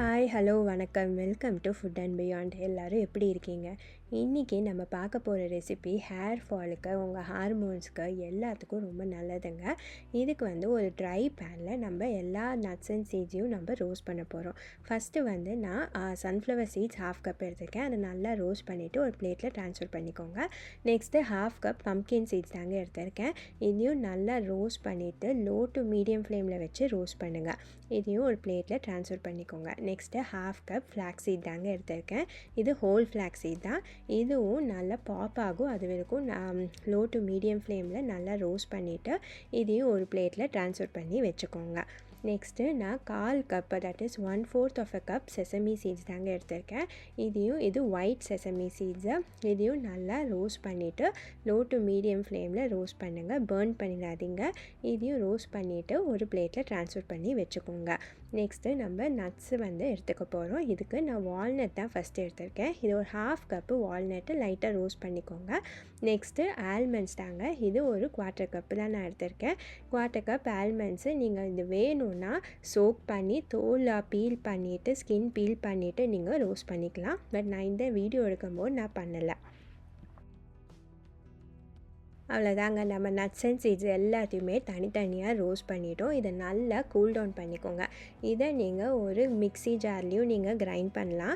Hi, hello, வணக்கம். Welcome to food and beyond. எல்லோரும் எப்படி இருக்கீங்க? இன்றைக்கி நம்ம பார்க்க போகிற ரெசிபி ஹேர் ஃபாலுக்கு, உங்கள் ஹார்மோன்ஸுக்கு எல்லாத்துக்கும் ரொம்ப நல்லதுங்க. இதுக்கு ஒரு ட்ரை பேனில் நம்ம எல்லா நட்ஸ் அண்ட் சீட்ஸையும் நம்ம ரோஸ்ட் பண்ண போகிறோம். ஃபஸ்ட்டு நான் சன்ஃப்ளவர் சீட்ஸ் 1/2 கப் எடுத்திருக்கேன். அதை நல்லா ரோஸ்ட் பண்ணிவிட்டு ஒரு பிளேட்டில் ட்ரான்ஸ்ஃபர் பண்ணிக்கோங்க. நெக்ஸ்ட்டு 1/2 கப் பம்ப்கின் சீட்ஸ் தாங்க எடுத்திருக்கேன். இதையும் நல்லா ரோஸ்ட் பண்ணிவிட்டு லோ டு மீடியம் ஃப்ளேமில் வச்சு ரோஸ்ட் பண்ணுங்கள். இதையும் ஒரு பிளேட்டில் ட்ரான்ஸ்ஃபர் பண்ணிக்கோங்க. நெக்ஸ்ட்டு 1/2 கப் ஃப்ளாக்ஸ் சீட் தாங்க எடுத்திருக்கேன். இது ஹோல் ஃப்ளாக்ஸ் சீட் தான். இதுவும் நல்லா பாப் ஆகும். அது வரைக்கும் லோ டு மீடியம் ஃப்ளேமில் நல்லா ரோஸ்ட் பண்ணிவிட்டு இதையும் ஒரு பிளேட்டில் ட்ரான்ஸ்ஃபர் பண்ணி வச்சுக்கோங்க. நெக்ஸ்ட்டு நான் 1/4 cup, that is 1/4 of a cup sesame seeds தாங்க எடுத்திருக்கேன். இது ஒயிட் செசமி சீட்ஸை இதையும் நல்லா ரோஸ்ட் பண்ணிவிட்டு லோ டு மீடியம் ஃப்ளேமில் ரோஸ்ட் பண்ணுங்கள். பர்ன் பண்ணிடாதீங்க. இதையும் ரோஸ்ட் பண்ணிவிட்டு ஒரு பிளேட்டில் ட்ரான்ஸ்ஃபர் பண்ணி வச்சுக்கோங்க. நெக்ஸ்ட்டு நம்ம நட்ஸு எடுத்துக்க போகிறோம். இதுக்கு நான் வால்நட் தான் ஃபஸ்ட்டு எடுத்திருக்கேன். இது ஒரு 1/2 கப்பு வால்நட்டு லைட்டாக ரோஸ்ட் பண்ணிக்கோங்க. நெக்ஸ்ட்டு ஆல்மண்ட்ஸ் தாங்க. இது ஒரு 1/4 கப்பு தான் நான் எடுத்திருக்கேன். 1/4 கப் ஆல்மண்ட்ஸு நீங்கள் இது வேணும்னா சோக் பண்ணி தோலை பீல் பண்ணிவிட்டு, ஸ்கின் பீல் பண்ணிவிட்டு நீங்கள் ரோஸ்ட் பண்ணிக்கலாம். பட் நான் இந்த வீடியோ எடுக்கும்போது நான் பண்ணலை. அவ்வளோதாங்க, நம்ம நட்ஸ் அண்ட் சீட்ஸ் எல்லாத்தையுமே தனித்தனியாக ரோஸ்ட் பண்ணிட்டோம். இதை நல்லா கூல் டவுன் பண்ணிக்கோங்க. இதை நீங்கள் ஒரு மிக்ஸி ஜார்லேயும் நீங்கள் கிரைண்ட் பண்ணலாம்.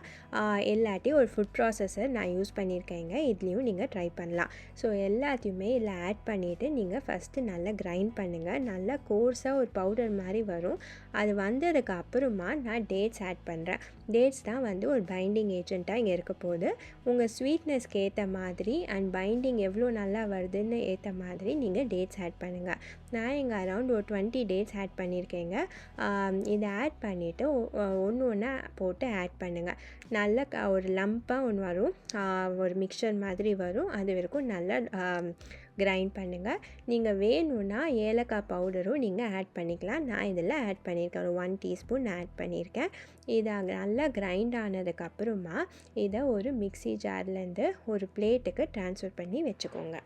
இல்லாட்டி ஒரு ஃபுட் ப்ராசஸர் நான் யூஸ் பண்ணியிருக்கேங்க. இதுலேயும் நீங்கள் ட்ரை பண்ணலாம். ஸோ எல்லாத்தையுமே இதில் ஆட் பண்ணிவிட்டு நீங்கள் ஃபஸ்ட்டு நல்லா கிரைண்ட் பண்ணுங்கள். நல்லா கோர்ஸாக ஒரு பவுடர் மாதிரி வரும். அது வந்ததுக்கு அப்புறமா நான் டேட்ஸ் ஆட் பண்ணுறேன். டேட்ஸ் தான் ஒரு பைண்டிங் ஏஜென்ட்டாக இங்கே இருக்க போகுது. உங்கள் ஸ்வீட்னஸ்க்கு ஏற்ற மாதிரி அண்ட் பைண்டிங் எவ்வளோ நல்லா வருதுன்னு ஏற்ற மாதிரி நீங்கள் டேட்ஸ் ஆட் பண்ணுங்கள். நான் இங்கே அரவுண்ட் ஒரு 20 டேட்ஸ் ஆட் பண்ணியிருக்கேங்க. இதை ஆட் பண்ணிவிட்டு ஒன்று ஒன்றா போட்டு ஆட் பண்ணுங்கள். நல்ல ஒரு லம்பாக ஒன்று வரும், ஒரு மிக்சர் மாதிரி வரும். அது வரைக்கும் நல்லா கிரைண்ட் பண்ணுங்கள். நீங்கள் வேணும்னா ஏலக்காய் பவுடரும் நீங்கள் ஆட் பண்ணிக்கலாம். நான் இதில் ஆட் பண்ணியிருக்கேன். ஒரு 1 டீஸ்பூன் ஆட் பண்ணியிருக்கேன். இதை நல்லா கிரைண்ட் ஆனதுக்கப்புறமா இதை ஒரு மிக்ஸி ஜார்லேருந்து ஒரு பிளேட்டுக்கு ட்ரான்ஸ்ஃபர் பண்ணி வச்சுக்கோங்க.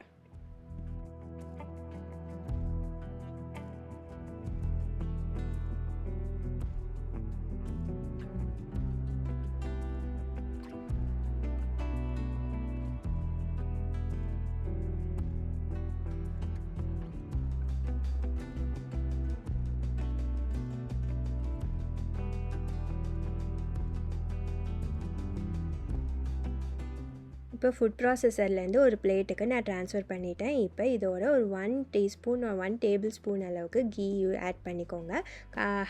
இப்போ ஃபுட் ப்ராசஸர்லேருந்து ஒரு பிளேட்டுக்கு நான் ட்ரான்ஸ்ஃபர் பண்ணிட்டேன். இப்போ இதோட ஒரு 1 டீஸ்பூன் 1 டேபிள் ஸ்பூன் அளவுக்கு கீ ஆட் பண்ணிக்கோங்க.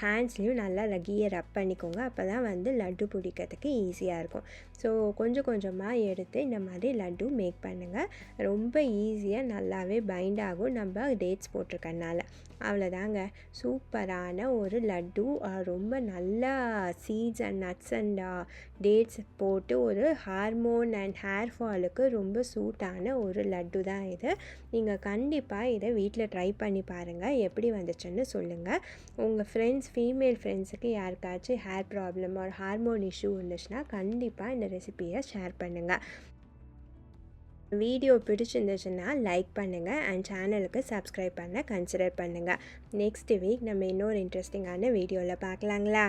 ஹேண்ட்ஸ்லேயும் நல்லா கீயை ரப் பண்ணிக்கோங்க. அப்போ தான் லட்டு பிடிக்கிறதுக்கு ஈஸியாக இருக்கும். ஸோ கொஞ்சம் கொஞ்சமாக எடுத்து இந்த மாதிரி லட்டு மேக் பண்ணுங்கள். ரொம்ப ஈஸியாக நல்லாவே பைண்ட் ஆகும் நம்ம டேட்ஸ் போட்டிருக்கனால. அவ்வளோதாங்க, சூப்பரான ஒரு லட்டு. ரொம்ப நல்லா seeds and nuts and dates போட்டு ஒரு ஹார்மோன் அண்ட் ஹேர் ஃபாலுக்கு ரொம்ப சூட்டான ஒரு லட்டு தான் இது. நீங்கள் கண்டிப்பாக இதை வீட்டில் ட்ரை பண்ணி பாருங்கள். எப்படி வந்துச்சுன்னு சொல்லுங்கள். உங்கள் ஃபீமேல் ஃப்ரெண்ட்ஸுக்கு யாருக்காச்சும் ஹேர் ப்ராப்ளம் ஒரு ஹார்மோன் இஷ்யூ இருந்துச்சுன்னா கண்டிப்பாக இந்த ரெசிபியை ஷேர் பண்ணுங்கள். வீடியோ பிடிச்சிருந்துச்சுன்னா லைக் பண்ணுங்கள் அண்ட் சேனலுக்கு சப்ஸ்கிரைப் பண்ண கன்சிடர் பண்ணுங்கள். நெக்ஸ்ட் வீக் நம்ம இன்னொரு இன்ட்ரெஸ்டிங்கான வீடியோவில் பார்க்கலாங்களா?